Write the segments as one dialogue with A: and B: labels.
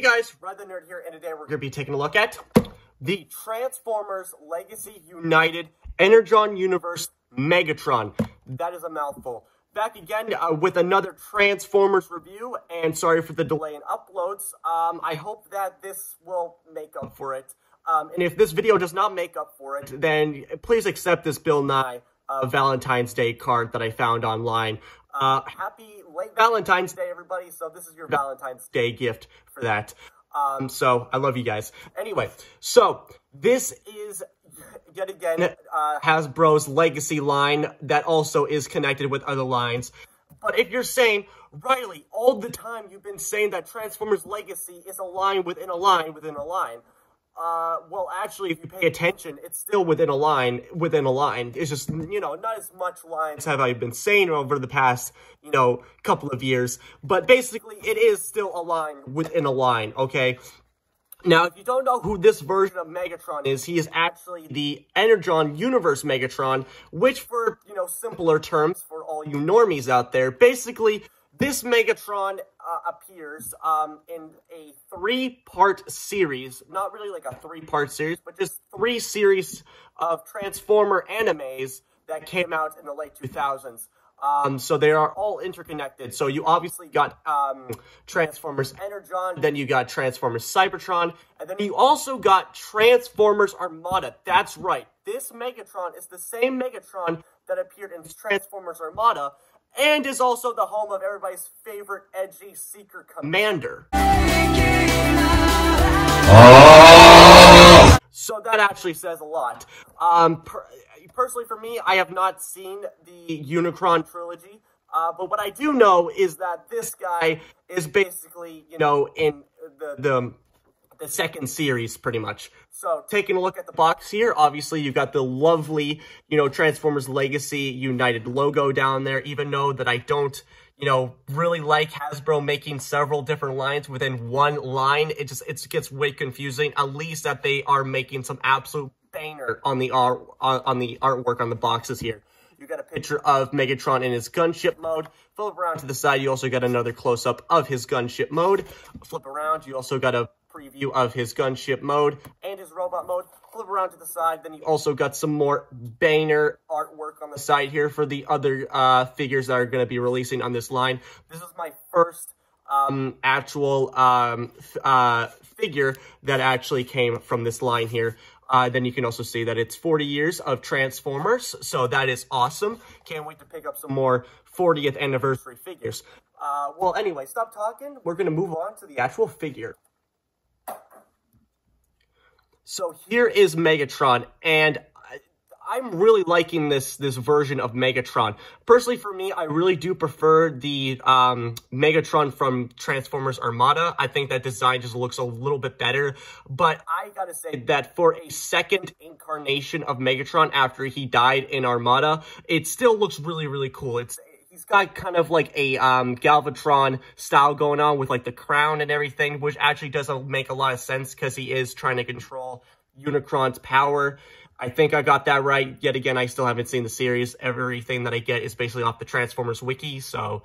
A: guys, Red the Nerd here, and today we're going to be taking a look at the Transformers Legacy United Energon Universe Megatron. That is a mouthful. Back again with another Transformers review, and sorry for the delay in uploads. I hope that this will make up for it. And if this video does not make up for it, then please accept this Bill Nye Valentine's Day card that I found online. Happy late Valentine's Day, everybody. So this is your Valentine's Day gift for that. So I love you guys. Anyway, so this is yet again Hasbro's Legacy line that also is connected with other lines. But if you're saying, Riley, all the time you've been saying that Transformers Legacy is a line within a line within a line. Well, actually, if you pay attention, it's still within a line within a line. It's just, you know, not as much lines have I been saying over the past, you know, couple of years. But basically, it is still a line within a line, okay? Now, if you don't know who this version of Megatron is, he is actually the Energon Universe Megatron, which for, you know, simpler terms for all you normies out there, basically, this Megatron appears in a three-part series, not really like a three-part series, but just three series of Transformer animes that came out in the late 2000s. So they are all interconnected. So you obviously got Transformers Energon, then you got Transformers Cybertron, and then you also got Transformers Armada. That's right. This Megatron is the same Megatron that appeared in Transformers Armada, and is also the home of everybody's favorite edgy Seeker Commander. Oh! So that actually says a lot. Personally for me, I have not seen the Unicron trilogy, but what I do know is that this guy is basically, you know, in the second series, pretty much. So, taking a look at the box here, obviously, you've got the lovely, you know, Transformers Legacy United logo down there, even though that I don't, you know, really like Hasbro making several different lines within one line. It gets way confusing, at least that they are making some absolute banger on the artwork on the boxes here. You got a picture of Megatron in his gunship mode. Flip around to the side, you also got another close-up of his gunship mode. Flip around, you also got a preview of his gunship mode and his robot mode. Flip around to the side, then you also got some more banger artwork on the side here for the other figures that are going to be releasing on this line. This is my first actual figure that actually came from this line here. Then you can also see that it's 40 years of Transformers, so that is awesome. Can't wait to pick up some more 40th anniversary figures. Well, anyway, stop talking. We're going to move on to the actual figure. So here is Megatron, and I'm really liking this version of Megatron. Personally, for me, I really do prefer the Megatron from Transformers Armada. I think that design just looks a little bit better. But I gotta say that for a second incarnation of Megatron after he died in Armada, it still looks really, really cool. He's got kind of like a Galvatron style going on with like the crown and everything, which actually doesn't make a lot of sense because he is trying to control Unicron's power. I think I got that right. Yet again, I still haven't seen the series. Everything that I get is basically off the Transformers wiki, so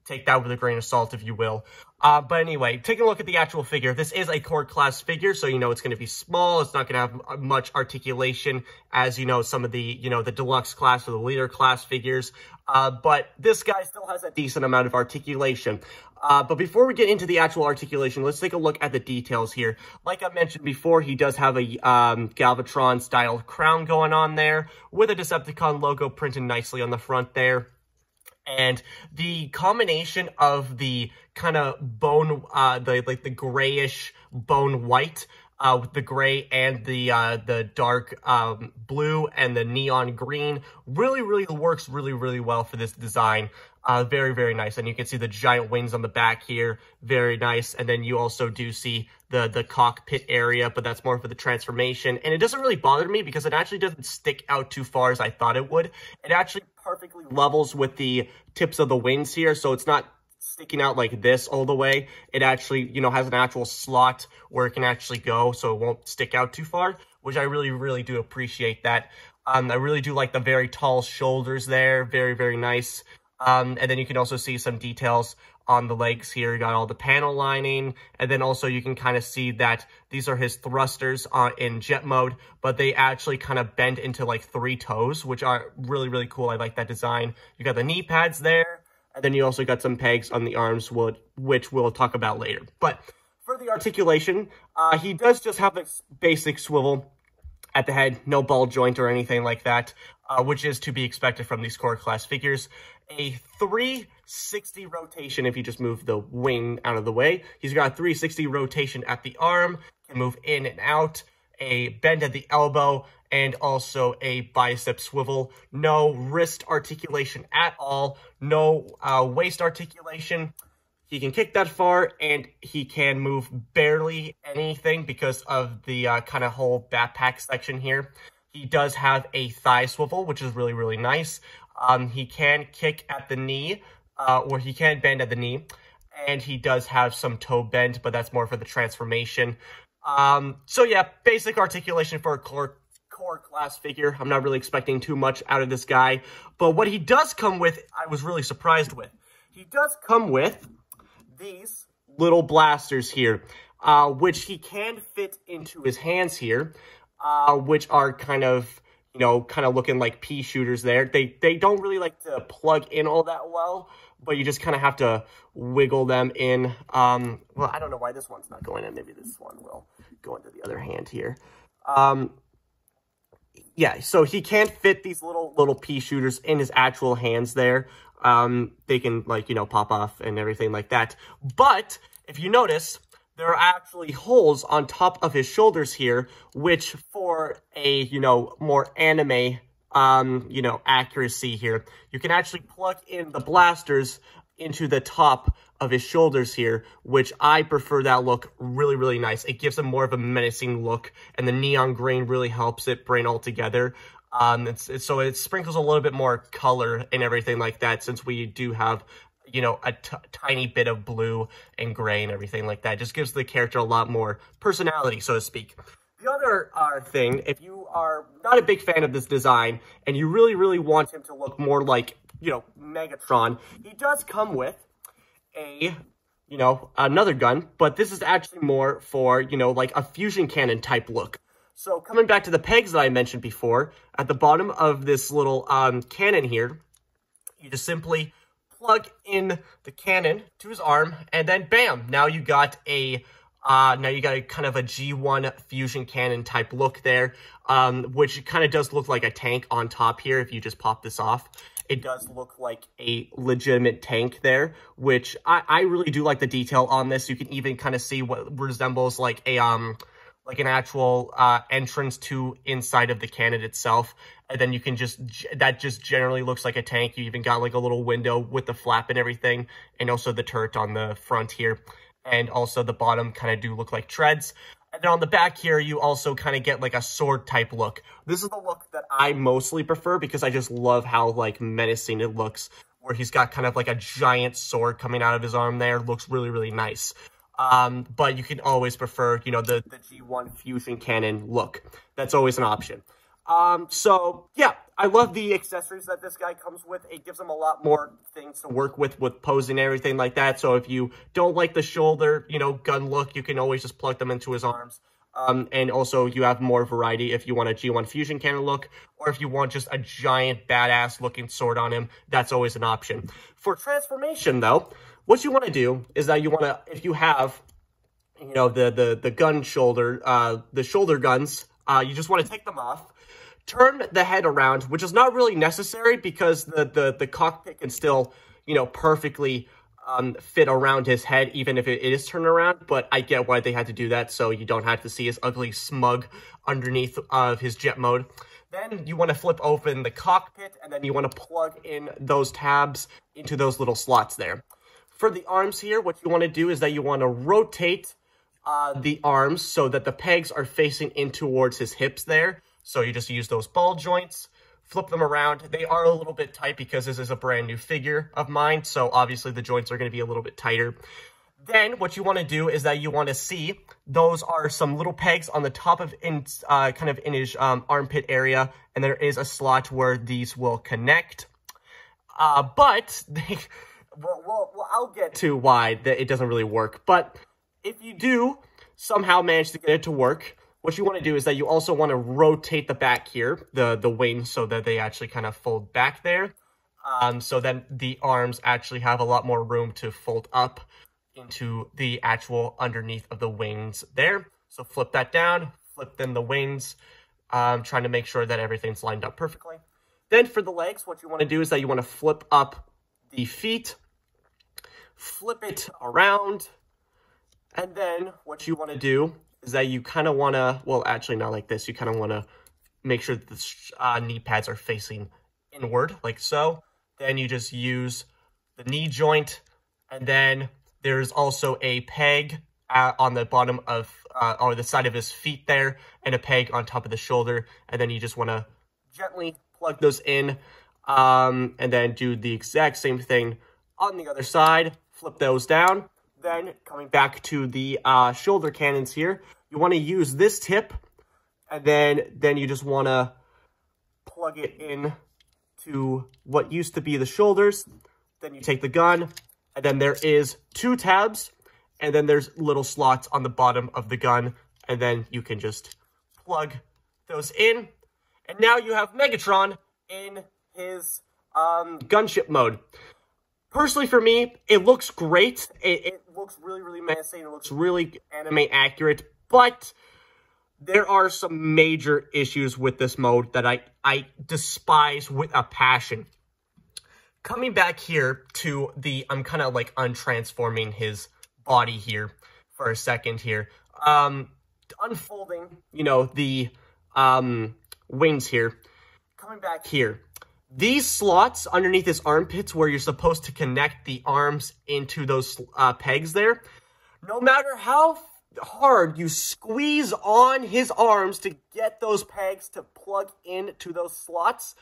A: take that with a grain of salt, if you will. But anyway, taking a look at the actual figure, this is a core class figure, so you know it's going to be small. It's not going to have much articulation as, you know, some of the, you know, the deluxe class or the leader class figures. But this guy still has a decent amount of articulation. But before we get into the actual articulation, let's take a look at the details here. Like I mentioned before, he does have a Galvatron-style crown going on there with a Decepticon logo printed nicely on the front there. And the combination of the kind of bone, the grayish bone white, with the gray and the dark blue and the neon green really works really well for this design. Very, very nice. And you can see the giant wings on the back here. Very nice. And then you also do see the cockpit area, but that's more for the transformation. And it doesn't really bother me because it actually doesn't stick out too far as I thought it would. It actually perfectly levels with the tips of the wings here, so it's not sticking out like this all the way. It actually, you know, has an actual slot where it can actually go, so it won't stick out too far, which I really do appreciate that. I really do like the very tall shoulders there. Very nice. And then you can also see some details on the legs here. You got all the panel lining, and then also you can kind of see that these are his thrusters in jet mode, but they actually kind of bend into like 3 toes, which are really, really cool. I like that design. You got the knee pads there, and then you also got some pegs on the arms, which we'll talk about later. But for the articulation, he does just have a basic swivel at the head, no ball joint or anything like that, which is to be expected from these core class figures. A 360 rotation if you just move the wing out of the way. He's got a 360 rotation at the arm, can move in and out, a bend at the elbow, and also a bicep swivel. No wrist articulation at all, no waist articulation. He can kick that far, and he can move barely anything because of the kind of whole backpack section here. He does have a thigh swivel, which is really, really nice. He can kick at the knee, or he can bend at the knee, and he does have some toe bend, but that's more for the transformation. So yeah, basic articulation for a core class figure. I'm not really expecting too much out of this guy, but what he does come with, I was really surprised with. He does come with these little blasters here, which he can fit into his hands here, which are kind of, you know, kind of looking like pea shooters there. They don't really like to plug in all that well, but you just kind of have to wiggle them in. Well, I don't know why this one's not going in. Maybe this one will go into the other hand here. Yeah, so he can't fit these little pea shooters in his actual hands there. They can, like, you know, pop off and everything like that. But if you notice, there are actually holes on top of his shoulders here, which for a, you know, more anime, you know, accuracy here, you can actually plug in the blasters into the top of his shoulders here, which I prefer that look. Really, really nice. It gives him more of a menacing look, and the neon green really helps it bring all together. So it sprinkles a little bit more color and everything like that, since we do have, you know, a tiny bit of blue and gray and everything like that. It just gives the character a lot more personality, so to speak. The other thing, if you are not a big fan of this design and you really, really want him to look more like, you know, Megatron, he does come with a, you know, another gun, but this is actually more for, you know, like a fusion cannon type look. So coming back to the pegs that I mentioned before, at the bottom of this little cannon here, you just simply plug in the cannon to his arm, and then bam, now you got a kind of a G1 fusion cannon type look there, which kind of does look like a tank on top here if you just pop this off. It does look like a legitimate tank there, which I really do like the detail on this. You can even kind of see what resembles like a like an actual entrance to inside of the cannon itself. And then you can that just generally looks like a tank. You even got like a little window with the flap and everything, and also the turret on the front here. And also the bottom kind of do look like treads. And then on the back here, you also kind of get like a sword type look. This is the look that I mostly prefer because I just love how like menacing it looks, where he's got kind of like a giant sword coming out of his arm there. Looks really, really nice. But you can always prefer, you know, the G1 fusion cannon look. That's always an option. So yeah, I love the accessories that this guy comes with. It gives him a lot more things to work with posing and everything like that. So if you don't like the shoulder, you know, gun look, you can always just plug them into his arms. And also you have more variety if you want a G1 fusion cannon look, or if you want just a giant badass looking sword on him, that's always an option. For transformation though, what you want to do is that you want to, if you have, you know, the gun shoulder, the shoulder guns, you just want to take them off. Turn the head around, which is not really necessary because the cockpit can still, you know, perfectly fit around his head, even if it is turned around. But I get why they had to do that, so you don't have to see his ugly smug underneath of his jet mode. Then you want to flip open the cockpit, and then you want to plug in those tabs into those little slots there. For the arms here, what you want to do is that you want to rotate the arms so that the pegs are facing in towards his hips there. So you just use those ball joints, flip them around. They are a little bit tight because this is a brand new figure of mine, so obviously the joints are going to be a little bit tighter. Then what you want to do is that you want to see those are some little pegs on the top of kind of in his armpit area, and there is a slot where these will connect. But I'll get to why that it doesn't really work. But if you do somehow manage to get it to work, what you want to do is that you also want to rotate the back here, the wings, so that they actually kind of fold back there. So then the arms actually have a lot more room to fold up into the actual underneath of the wings there. So flip that down, flip then the wings, trying to make sure that everything's lined up perfectly. Then for the legs, what you want to do is that you want to flip up the feet, flip it around, and then what you want to do is that you kind of want to, well, actually not like this, you kind of want to make sure that the knee pads are facing inward, like so. Then you just use the knee joint, and then there's also a peg on the bottom of, or the side of his feet there, and a peg on top of the shoulder, and then you just want to gently plug those in, and then do the exact same thing on the other side, flip those down. Then coming back to the shoulder cannons here, you want to use this tip, and then you just want to plug it in to what used to be the shoulders. Then you take the gun, and then there is 2 tabs, and then there's little slots on the bottom of the gun, and then you can just plug those in. And now you have Megatron in his gunship mode. Personally, for me, it looks great. It looks really, really menacing. It looks really anime accurate, but there are some major issues with this mode that I despise with a passion. Coming back here to the, I'm kind of like untransforming his body here for a second here. Unfolding, you know, the wings here. Coming back here. These slots underneath his armpits where you're supposed to connect the arms into those pegs there, no matter how hard you squeeze on his arms to get those pegs to plug into those slots,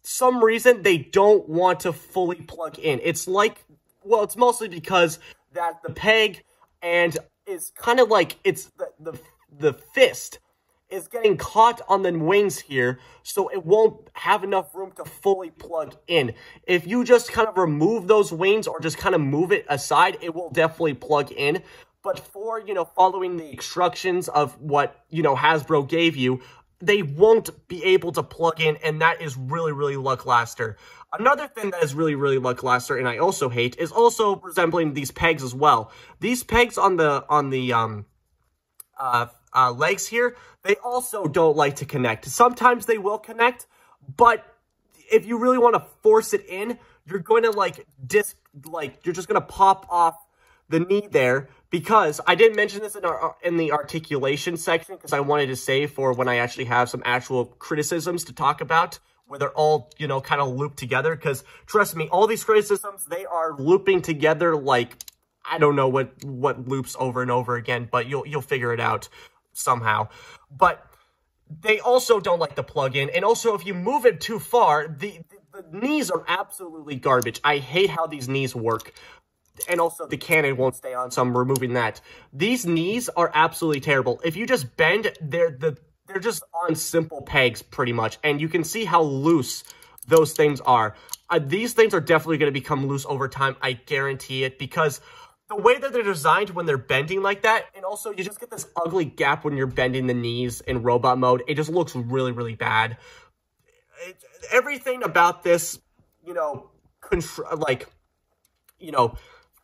A: some reason they don't want to fully plug in. It's like, well, it's mostly because that the peg and is kind of like, it's the fist is getting caught on the wings here, so it won't have enough room to fully plug in. If you just kind of remove those wings or just kind of move it aside, it will definitely plug in. But for, you know, following the instructions of what, you know, Hasbro gave you, they won't be able to plug in, and that is really, really lackluster. Another thing that is really, really lackluster, and I also hate, is also resembling these pegs as well. These pegs on the legs here, they also don't like to connect. Sometimes they will connect, but if you really want to force it in, you're going to you're just going to pop off the knee there, because I didn't mention this in the articulation section, because I wanted to save for when I actually have some actual criticisms to talk about, where they're all, you know, kind of looped together, because trust me, all these criticisms, they are looping together like, I don't know what loops over and over again, but you'll figure it out somehow. But they also don't like to plug in, and also if you move it too far, the knees are absolutely garbage. I hate how these knees work. And also the cannon won't stay on, so I'm removing that. These knees are absolutely terrible. If you just bend, they're just on simple pegs pretty much, and you can see how loose those things are. These things are definitely going to become loose over time, I guarantee it, because the way that they're designed when they're bending like that, and also you just get this ugly gap when you're bending the knees in robot mode. It just looks really, really bad. Everything about this, you know,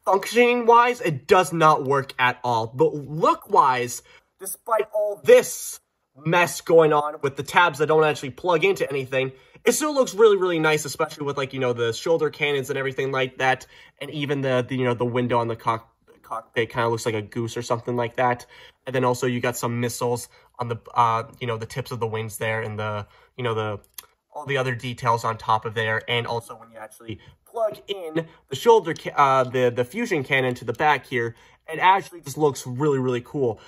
A: functioning-wise, it does not work at all. But look-wise, despite all this mess going on with the tabs that don't actually plug into anything, it still looks really, really nice, especially with, like, you know, the shoulder cannons and everything like that, and even the window on the cockpit kind of looks like a goose or something like that. And then also you got some missiles on the, the tips of the wings there, and all the other details on top of there, and also when you actually plug in the shoulder, the fusion cannon to the back here, It actually just looks really, really cool.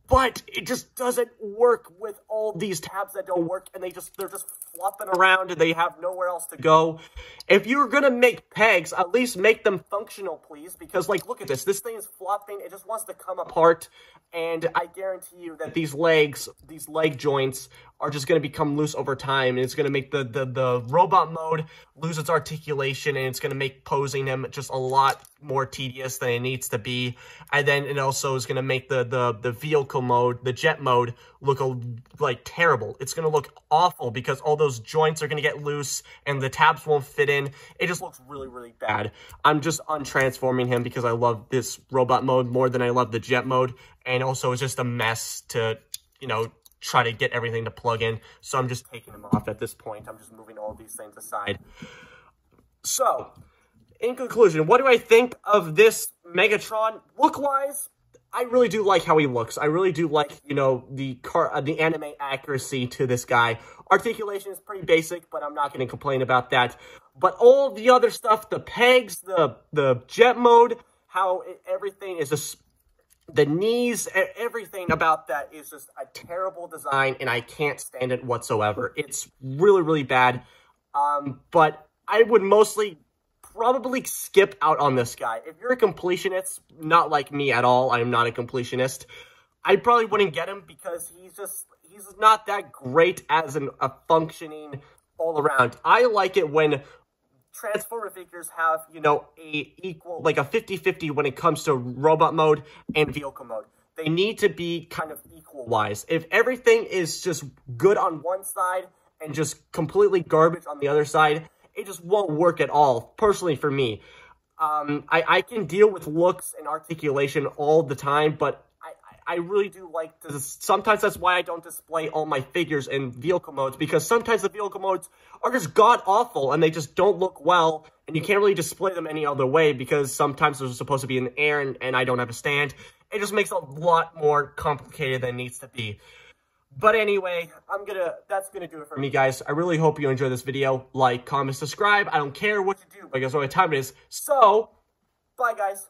A: But it just doesn't work with all these tabs that don't work, and they're just flopping around, and they have nowhere else to go. If you're gonna make pegs, at least make them functional, please, because, like, look at this. This thing is flopping. It just wants to come apart, and I guarantee you that these leg joints are just going to become loose over time, and it's going to make the robot mode lose its articulation, and it's going to make posing him just a lot more tedious than it needs to be. And then it also is going to make the vehicle mode, the jet mode, look like terrible. It's going to look awful because all those joints are going to get loose and the tabs won't fit in. It just looks really, really bad. I'm just untransforming him because I love this robot mode more than I love the jet mode. And also it's just a mess to, you know, try to get everything to plug in. So I'm just taking him off at this point. I'm just moving all these things aside. So, in conclusion, what do I think of this Megatron? Look-wise, I really do like how he looks. I really do like, you know, the anime accuracy to this guy. Articulation is pretty basic, but I'm not going to complain about that. But all the other stuff, the pegs, the jet mode, how everything is just... The knees, everything about that is just a terrible design, and I can't stand it whatsoever. It's really, really bad. But I would mostly probably skip out on this guy. If you're a completionist, not like me at all, I'm not a completionist, I probably wouldn't get him because he's not that great as a functioning all-around. I like it when Transformer figures have, you know, like a 50-50 when it comes to robot mode and vehicle mode. They need to be kind of equal-wise. If everything is just good on one side and just completely garbage on the other side, it just won't work at all, personally for me. I can deal with looks and articulation all the time, but I really do like to... Sometimes that's why I don't display all my figures in vehicle modes, because sometimes the vehicle modes are just god-awful, and they just don't look well, and you can't really display them any other way, because sometimes they're supposed to be in the air, and I don't have a stand. It just makes it a lot more complicated than it needs to be. But anyway, that's gonna do it for me, guys. I really hope you enjoyed this video. Like, comment, subscribe. I don't care what you do, because what time it is. So, bye, guys.